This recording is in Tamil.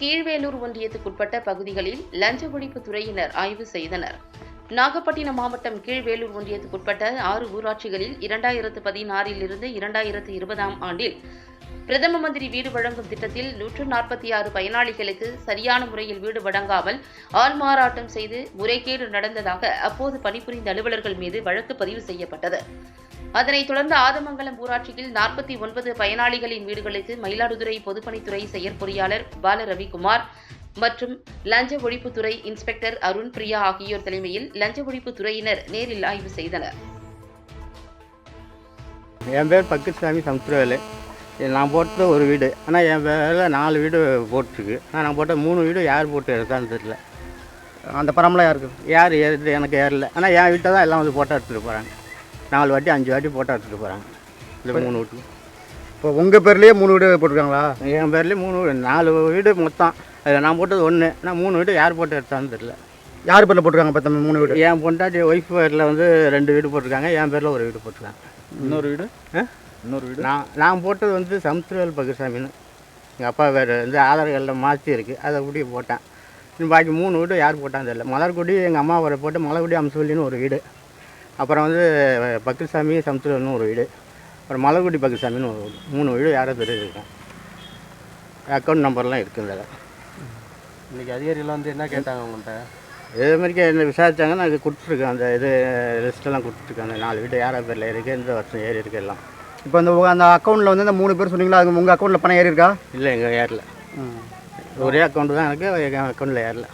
கீழ்வேலூர் ஒன்றியத்துக்குட்பட்ட பகுதிகளில் லஞ்ச ஒழிப்பு துறையினர் ஆய்வு செய்தனர். நாகப்பட்டினம் மாவட்டம் கீழ்வேலூர் ஒன்றியத்துக்குட்பட்ட 6 ஊராட்சிகளில் 2016 இருந்து 2020 ஆண்டில் பிரதம மந்திரி வீடு வழங்கும் திட்டத்தில் 146 பயனாளிகளுக்கு சரியான முறையில் வீடு வழங்காமல் ஆள்மாறாட்டம் செய்து முறைகேடு நடந்ததாக அப்போது பணிபுரிந்த அலுவலர்கள் மீது வழக்கு பதிவு செய்யப்பட்டது. அதனைத் தொடர்ந்து ஆதமங்கலம் ஊராட்சியில் 49 பயனாளிகளின் வீடுகளுக்கு மயிலாடுதுறை பொதுப்பணித்துறை செயற்பொறியாளர் பாலரவிக்குமார் மற்றும் லஞ்ச ஒழிப்புத்துறை இன்ஸ்பெக்டர் அருண் பிரியா ஆகியோர் தலைமையில் லஞ்ச ஒழிப்பு துறையினர் நேரில் ஆய்வு செய்தனர். என் பேர் பக்குசாமி சமுத்திரவேலு. நான் போட்டது ஒரு வீடு, ஆனால் என் பேரில் 4 வீடு போட்டிருக்கு. நான் போட்ட 3 வீடு யார் போட்டு எடுத்தான்னு தெரியல. அந்த பரம்பரை யாருக்கு யார் ஏறுது எனக்கு ஏறல. ஆனால் என் வீட்டை தான் எல்லாம் வந்து போட்டோ எடுத்துகிட்டு போகிறாங்க. 4 வாட்டி 5 வாட்டி போட்டோ எடுத்துகிட்டு போகிறாங்க. இந்த 3 வீட்டுக்கு. இப்போ உங்கள் பேர்லேயே 3 வீடு போட்டிருக்காங்களா? என் பேர்லேயே 3 வீடு, 4 வீடு மொத்தம். அதில் நான் போட்டது 1, ஆனால் 3 வீடு யார் போட்டு எடுத்தான்னு தெரியல. யார் பேரில் போட்டிருக்காங்க? இப்போ 3 வீடு என் பொண்டாட்டி ஒய்ஃப் பேரில் வந்து 2 வீடு போட்டிருக்காங்க. என் பேரில் 1 வீடு போட்டிருக்காங்க. இன்னொரு வீடு நான் போட்டது வந்து சமுத்திரவேல் பகுசாமின்னு எங்கள் அப்பா பேர் வந்து ஆதார் கார்டில் மாற்றி இருக்குது. அதை அப்படியே போட்டேன். பாக்கி 3 வீடு யார் போட்டான்னு தெரியல. மலர்குடி எங்கள் அம்மா அவரை போட்டு மலர்குடி அம்சவல்லின்னு ஒரு வீடு, அப்புறம் வந்து பக்குசாமி சமுத்திரவேல்னு ஒரு வீடு, அப்புறம் மலர்குடி பக்குசாமின்னு ஒரு வீடு. 3 வீடு யாரோ தெரிஞ்சிருக்கேன். அக்கௌண்ட் நம்பர்லாம் இருக்குது. அதில் இன்றைக்கி அதிகாரிகள் வந்து என்ன கேட்டாங்க உங்கள்கிட்ட? இதே மாதிரி என்ன விசாரித்தாங்க. நான் இது கொடுத்துருக்கேன், அந்த இது லிஸ்ட்டெல்லாம் கொடுத்துருக்கேன். அந்த 4 வீடு யாரோ பேரில் இருக்குது, இந்த வருஷம் ஏறி இருக்குது எல்லாம். இப்போ அந்த அக்கௌண்ட்டில் வந்து இந்த 3 பேர் சொன்னீங்களா, அது உங்கள் அக்கௌண்ட்டில் பணம் ஏறி இருக்கா? இல்லை, எங்கள் ஏரில் ஒரே அக்கௌண்ட்டு தான் இருக்குது, எங்கள் அக்கௌண்ட்டில் ஏறல.